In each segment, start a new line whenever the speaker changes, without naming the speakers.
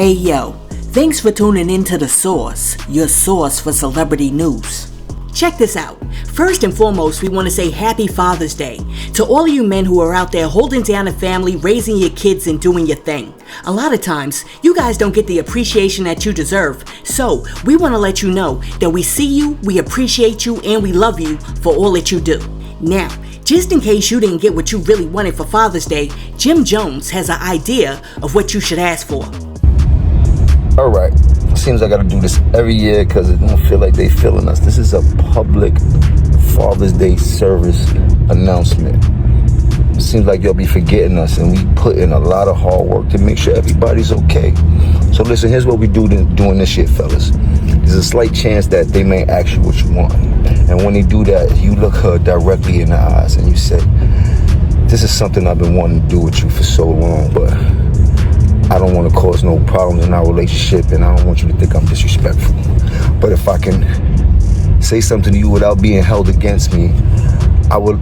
Hey yo, thanks for tuning in to The Source, your source for celebrity news. Check this out. First and foremost, we want to say Happy Father's Day to all of you men who are out there holding down a family, raising your kids, and doing your thing. A lot of times, you guys don't get the appreciation that you deserve, so we want to let you know that we see you, we appreciate you, and we love you for all that you do. Now, just in case you didn't get what you really wanted for Father's Day, Jim Jones has an idea of what you should ask for.
Alright, seems I gotta do this every year because it don't feel like they feeling us. This is a public Father's Day service announcement. It seems like y'all be forgetting us, and we put in a lot of hard work to make sure everybody's okay. So listen, here's what we do doing this shit, fellas. There's a slight chance that they may ask you what you want. And when they do that, you look her directly in the eyes and you say, this is something I've been wanting to do with you for so long, but I don't want to cause no problems in our relationship, and I don't want you to think I'm disrespectful. But if I can say something to you without being held against me, I would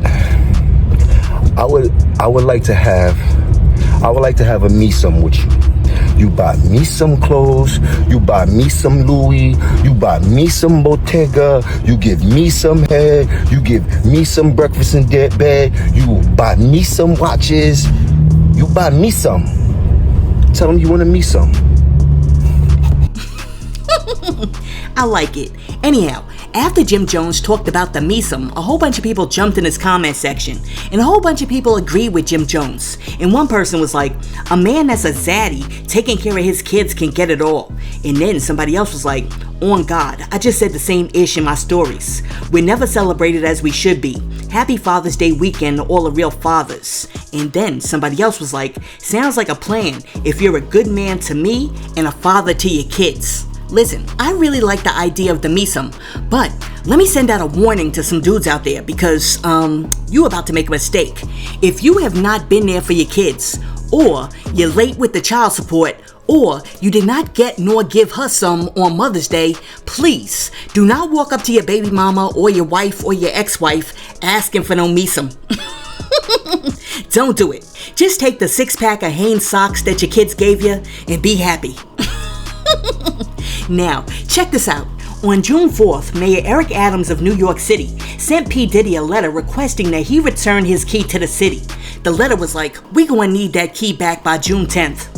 like to have a me some with you. You buy me some clothes, you buy me some Louis, you buy me some Bottega, you give me some head, you give me some breakfast in bed, you buy me some watches, you buy me some. Tell them you want to meet some.
I like it. Anyhow, after Jim Jones talked about the Meesum, a whole bunch of people jumped in his comment section, and a whole bunch of people agreed with Jim Jones. And one person was like, a man that's a zaddy, taking care of his kids can get it all. And then somebody else was like, on God, I just said the same ish in my stories. We're never celebrated as we should be. Happy Father's Day weekend to all the real fathers. And then somebody else was like, sounds like a plan if you're a good man to me and a father to your kids. Listen, I really like the idea of the Meesum, but let me send out a warning to some dudes out there because, you about to make a mistake. If you have not been there for your kids, or you're late with the child support, or you did not get nor give her some on Mother's Day, please do not walk up to your baby mama or your wife or your ex-wife asking for no Meesum. Don't do it. Just take the 6-pack of Hanes socks that your kids gave you and be happy. Now, check this out. On June 4th, Mayor Eric Adams of New York City sent P. Diddy a letter requesting that he return his key to the city. The letter was like, we gonna need that key back by June 10th.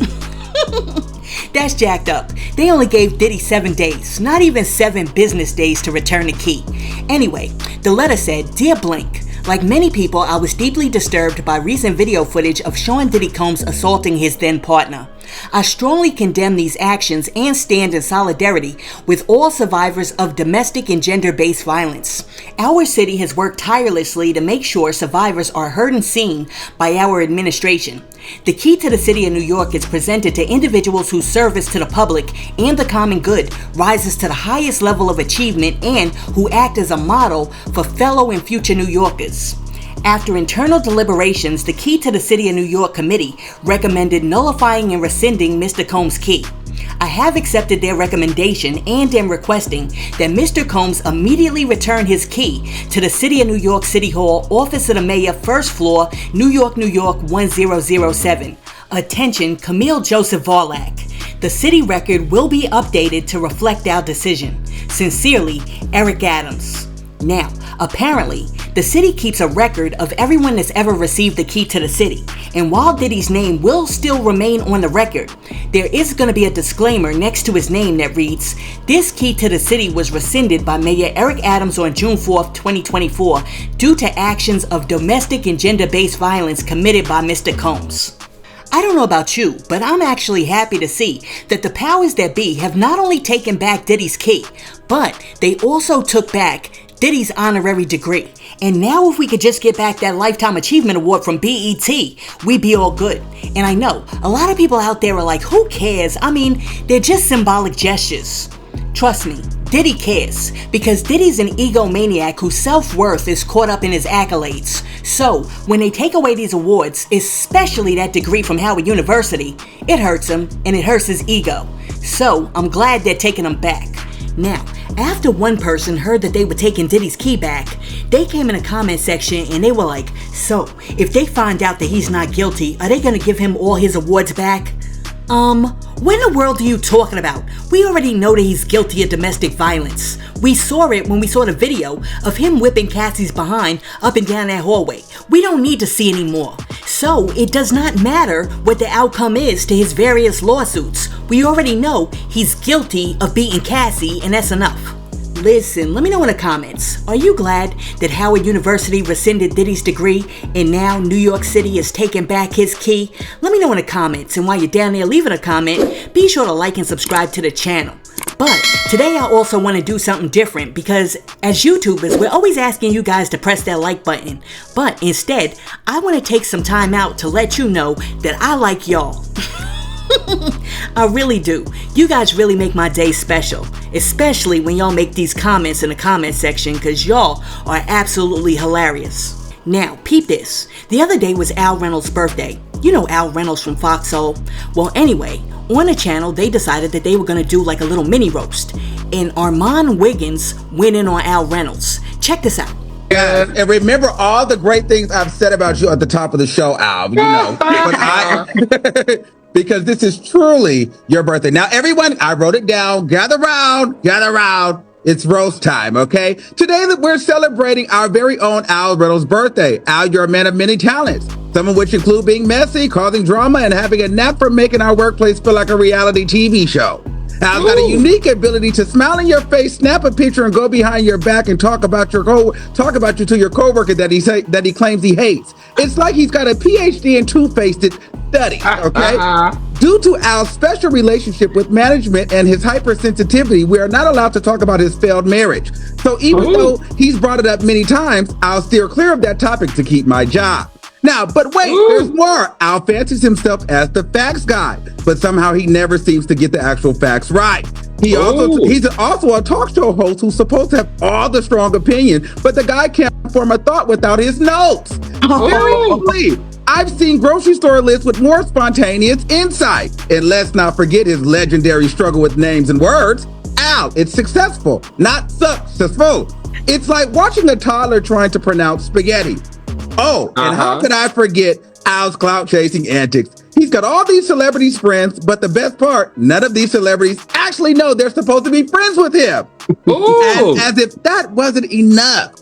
That's jacked up. They only gave Diddy 7 days, not even 7 business days to return the key. Anyway, the letter said, Dear Blank, like many people, I was deeply disturbed by recent video footage of Sean Diddy Combs assaulting his then partner. I strongly condemn these actions and stand in solidarity with all survivors of domestic and gender-based violence. Our city has worked tirelessly to make sure survivors are heard and seen by our administration. The key to the city of New York is presented to individuals whose service to the public and the common good rises to the highest level of achievement and who act as a model for fellow and future New Yorkers. After internal deliberations, the Key to the City of New York Committee recommended nullifying and rescinding Mr. Combs' key. I have accepted their recommendation and am requesting that Mr. Combs immediately return his key to the City of New York City Hall, Office of the Mayor, 1st floor, New York, 1007. Attention, Camille Joseph Varlak. The city record will be updated to reflect our decision. Sincerely, Eric Adams. Now, apparently, the city keeps a record of everyone that's ever received the key to the city. And while Diddy's name will still remain on the record, there is going to be a disclaimer next to his name that reads, this key to the city was rescinded by Mayor Eric Adams on June 4th, 2024 due to actions of domestic and gender-based violence committed by Mr. Combs. I don't know about you, but I'm actually happy to see that the powers that be have not only taken back Diddy's key, but they also took back Diddy's honorary degree. And now if we could just get back that Lifetime Achievement Award from BET, we'd be all good. And I know, a lot of people out there are like, who cares? I mean, they're just symbolic gestures. Trust me, Diddy cares, because Diddy's an egomaniac whose self-worth is caught up in his accolades. So, when they take away these awards, especially that degree from Howard University, it hurts him, and it hurts his ego. So, I'm glad they're taking him back. Now, after one person heard that they were taking Diddy's key back, they came in the comment section and they were like, so, if they find out that he's not guilty, are they gonna give him all his awards back? What in the world are you talking about? We already know that he's guilty of domestic violence. We saw it when we saw the video of him whipping Cassie's behind up and down that hallway. We don't need to see any more. So, it does not matter what the outcome is to his various lawsuits. We already know he's guilty of beating Cassie, and that's enough. Listen, let me know in the comments. Are you glad that Howard University rescinded Diddy's degree and now New York City is taking back his key? Let me know in the comments, and while you're down there leaving a comment, be sure to like and subscribe to the channel. But today I also want to do something different because as YouTubers, we're always asking you guys to press that like button. But instead, I want to take some time out to let you know that I like y'all. I really do. You guys really make my day special, especially when y'all make these comments in the comment section because y'all are absolutely hilarious. Now, peep this. The other day was Al Reynolds' birthday. You know Al Reynolds from Fox Soul? Well, anyway, on the channel, they decided that they were going to do like a little mini roast. And Armand Wiggins went in on Al Reynolds. Check this out.
And remember all the great things I've said about you at the top of the show, Al, you know. But because this is truly your birthday. Now, everyone, I wrote it down. Gather round. It's roast time, okay? Today we're celebrating our very own Al Reynolds' birthday. Al, you're a man of many talents, some of which include being messy, causing drama, and having a knack for making our workplace feel like a reality TV show. Al's got a unique ability to smile in your face, snap a picture, and go behind your back and talk about you to your coworker that he claims he hates. It's like he's got a PhD in two-faced study, okay? Due to Al's special relationship with management and his hypersensitivity, we are not allowed to talk about his failed marriage. So even though he's brought it up many times, I'll steer clear of that topic to keep my job. Now, but wait, there's more. Al fancies himself as the facts guy, but somehow he never seems to get the actual facts right. He's also a talk show host who's supposed to have all the strong opinion, but the guy can't form a thought without his notes. Very quickly, I've seen grocery store lists with more spontaneous insight. And let's not forget his legendary struggle with names and words. Al, it's successful, not successful. It's like watching a toddler trying to pronounce spaghetti. Oh, and how could I forget Al's clout chasing antics? He's got all these celebrities friends, but the best part, none of these celebrities actually know they're supposed to be friends with him. And as if that wasn't enough,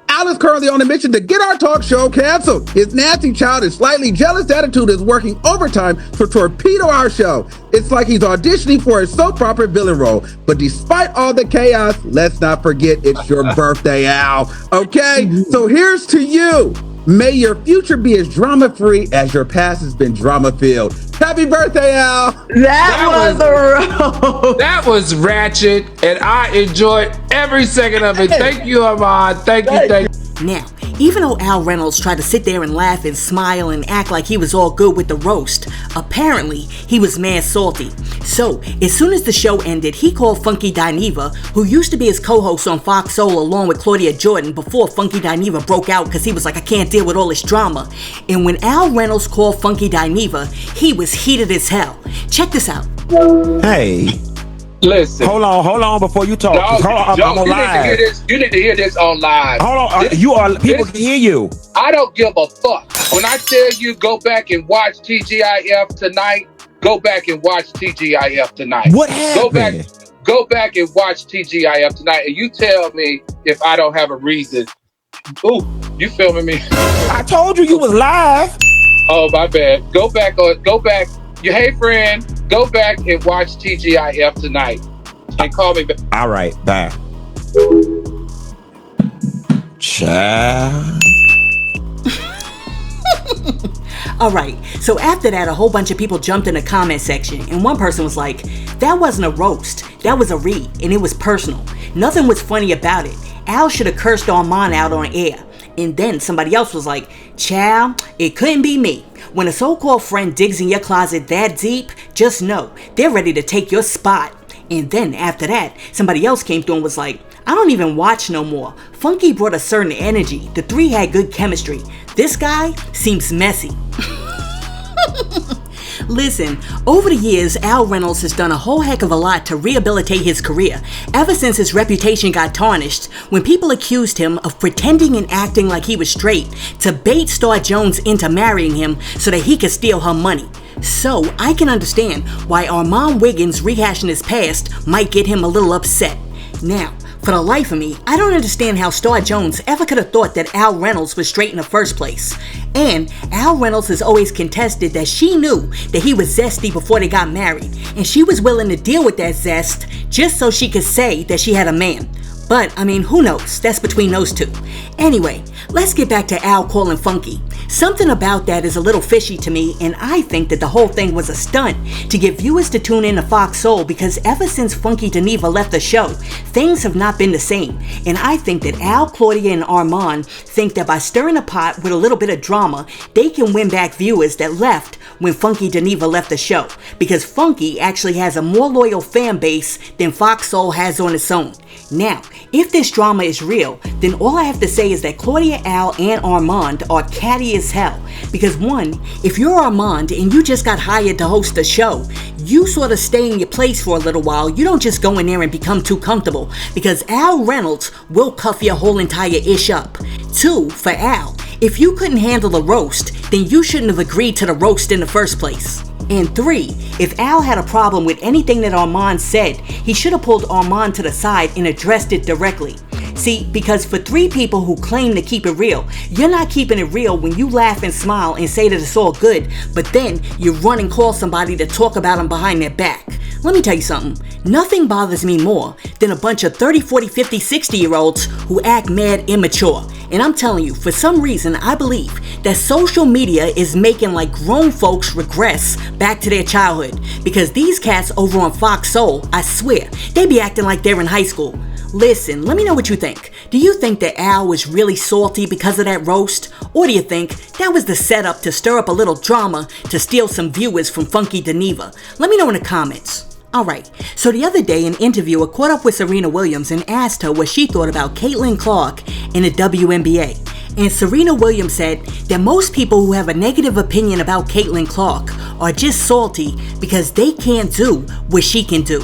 Al is currently on a mission to get our talk show canceled. His nasty, childish, slightly jealous attitude is working overtime to torpedo our show. It's like he's auditioning for a soap opera villain role. But despite all the chaos, let's not forget it's your birthday, Al. Okay? So here's to you. May your future be as drama-free as your past has been drama-filled. Happy birthday, Al!
That was a roast. That was ratchet, and I enjoyed every second of it. Thank you, Armand. Thank you.
Now, even though Al Reynolds tried to sit there and laugh and smile and act like he was all good with the roast, apparently he was mad salty. So, as soon as the show ended, he called Funky Dineva, who used to be his co-host on Fox Soul along with Claudia Jordan before Funky Dineva broke out because he was like, I can't deal with all this drama. And when Al Reynolds called Funky Dineva, he was heated as hell. Check this out.
Hey.
Listen.
Hold on before you talk. I'm on live.
You need to hear this on live.
Hold on. People can hear you.
I don't give a fuck. When I tell you go back and watch TGIF tonight, go back and watch TGIF tonight.
What happened?
Go back and watch TGIF tonight, and you tell me if I don't have a reason. Ooh, you filming me?
I told you was live.
Oh, my bad. Go back. Hey, friend, go back and watch TGIF tonight and call me back.
All right, bye. Child.
All right, so after that, a whole bunch of people jumped in the comment section, and one person was like, that wasn't a roast, that was a read, and it was personal. Nothing was funny about it. Al should have cursed Armand out on air. And then somebody else was like, child, it couldn't be me. When a so-called friend digs in your closet that deep, just know they're ready to take your spot. And then after that, somebody else came through and was like, I don't even watch no more. Funky brought a certain energy. The three had good chemistry. This guy seems messy. Listen, over the years, Al Reynolds has done a whole heck of a lot to rehabilitate his career, ever since his reputation got tarnished when people accused him of pretending and acting like he was straight to bait Star Jones into marrying him so that he could steal her money. So, I can understand why Armand Wiggins rehashing his past might get him a little upset. Now, for the life of me, I don't understand how Star Jones ever could have thought that Al Reynolds was straight in the first place. And Al Reynolds has always contested that she knew that he was zesty before they got married, and she was willing to deal with that zest just so she could say that she had a man. But, I mean, who knows? That's between those two. Anyway, let's get back to Al calling Funky. Something about that is a little fishy to me, and I think that the whole thing was a stunt to get viewers to tune in to Fox Soul, because ever since Funky Geneva left the show, things have not been the same. And I think that Al, Claudia, and Armand think that by stirring the pot with a little bit of drama, they can win back viewers that left when Funky Geneva left the show, because Funky actually has a more loyal fan base than Fox Soul has on its own. Now, if this drama is real, then all I have to say is that Claudia, Al, and Armand are catty as hell. Because one, if you're Armand and you just got hired to host a show, you sort of stay in your place for a little while. You don't just go in there and become too comfortable, because Al Reynolds will cuff your whole entire ish up. Two, for Al, if you couldn't handle the roast, then you shouldn't have agreed to the roast in the first place. And three, if Al had a problem with anything that Armand said, he should have pulled Armand to the side and addressed it directly. See, because for three people who claim to keep it real, you're not keeping it real when you laugh and smile and say that it's all good, but then you run and call somebody to talk about them behind their back. Let me tell you something, nothing bothers me more than a bunch of 30, 40, 50, 60-year-olds who act mad immature. And I'm telling you, for some reason, I believe that social media is making like grown folks regress back to their childhood. Because these cats over on Fox Soul, I swear, they be acting like they're in high school. Listen, let me know what you think. Do you think that Al was really salty because of that roast? Or do you think that was the setup to stir up a little drama to steal some viewers from Funky Geneva? Let me know in the comments. Alright, so the other day an interviewer caught up with Serena Williams and asked her what she thought about Caitlin Clark in the WNBA. And Serena Williams said that most people who have a negative opinion about Caitlin Clark are just salty because they can't do what she can do.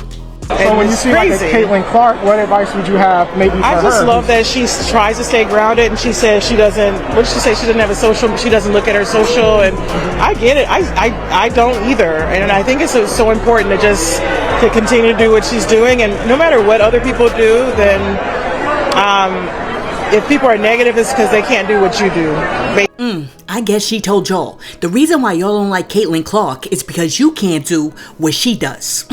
So when you see like a Caitlin Clark, what advice would you have maybe for her? I just love that she tries to stay grounded, and she says she doesn't, what did she say, she doesn't have a social, she doesn't look at her social, and I get it, I don't either, and I think it's so important to continue to do what she's doing, and no matter what other people do, then if people are negative, it's because they can't do what you do.
I guess she told y'all. The reason why y'all don't like Caitlin Clark is because you can't do what she does.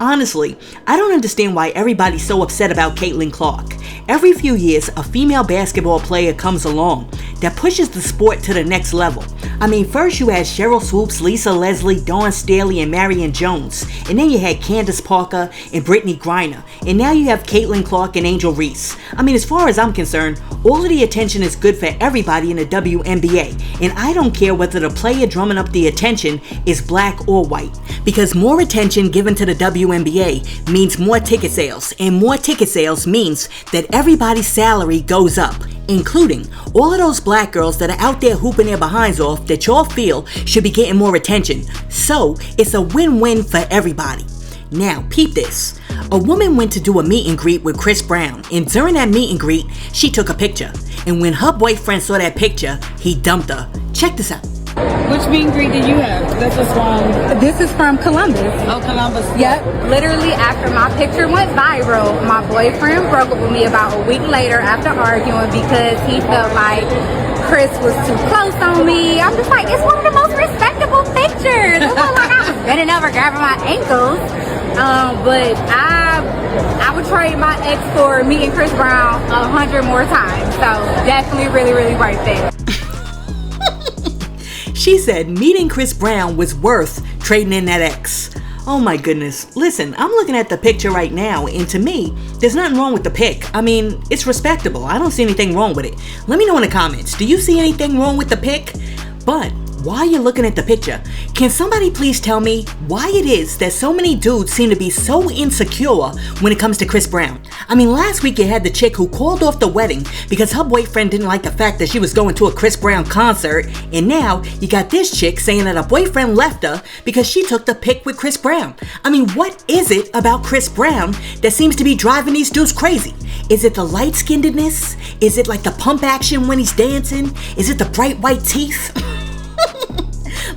Honestly, I don't understand why everybody's so upset about Caitlin Clark. Every few years, a female basketball player comes along that pushes the sport to the next level. I mean, first you had Cheryl Swoops, Lisa Leslie, Dawn Staley, and Marion Jones. And then you had Candace Parker and Brittany Griner. And now you have Caitlin Clark and Angel Reese. I mean, as far as I'm concerned, all of the attention is good for everybody in the WNBA. And I don't care whether the player drumming up the attention is black or white. Because more attention given to the WNBA means more ticket sales. And more ticket sales means that everybody's salary goes up, including all of those black girls that are out there hooping their behinds off that y'all feel should be getting more attention. So it's a win-win for everybody. Now, peep this. A woman went to do a meet and greet with Chris Brown, and during that meet and greet, she took a picture. And when her boyfriend saw that picture, he dumped her. Check this out.
Which meet and greet did you have? This is from Columbus. Oh, Columbus.
Yep. Literally after my picture went viral, my boyfriend broke up with me about a week later after arguing because he felt like Chris was too close on me. I'm just like, it's one of the most respectable pictures. It wasn't like I was bending over grabbing my ankles. But I would trade my ex for meeting Chris Brown 100 more times. So definitely really, really worth it.
She said meeting Chris Brown was worth trading in that ex. Oh my goodness. Listen, I'm looking at the picture right now, and to me, there's nothing wrong with the pic. I mean, it's respectable. I don't see anything wrong with it. Let me know in the comments. Do you see anything wrong with the pic? But while you're looking at the picture, can somebody please tell me why it is that so many dudes seem to be so insecure when it comes to Chris Brown? I mean, last week you had the chick who called off the wedding because her boyfriend didn't like the fact that she was going to a Chris Brown concert, and now you got this chick saying that her boyfriend left her because she took the pic with Chris Brown. I mean, what is it about Chris Brown that seems to be driving these dudes crazy? Is it the light-skinnedness? Is it like the pump action when he's dancing? Is it the bright white teeth?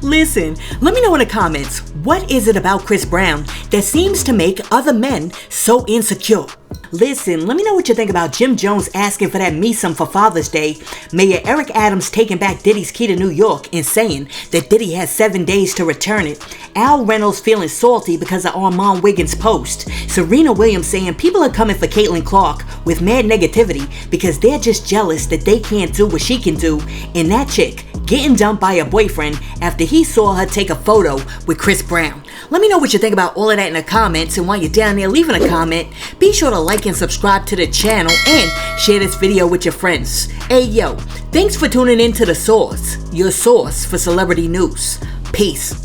Listen, let me know in the comments, what is it about Chris Brown that seems to make other men so insecure? Listen, let me know what you think about Jim Jones asking for that me-some for Father's Day, Mayor Eric Adams taking back Diddy's key to New York and saying that Diddy has 7 days to return it, Al Reynolds feeling salty because of Armand Wiggins' post, Serena Williams saying people are coming for Caitlin Clark with mad negativity because they're just jealous that they can't do what she can do, and that chick getting dumped by her boyfriend after he saw her take a photo with Chris Brown. Let me know what you think about all of that in the comments, and while you're down there leaving a comment, be sure to like and subscribe to the channel and share this video with your friends. Hey yo, thanks for tuning in to The Source, your source for celebrity news. Peace.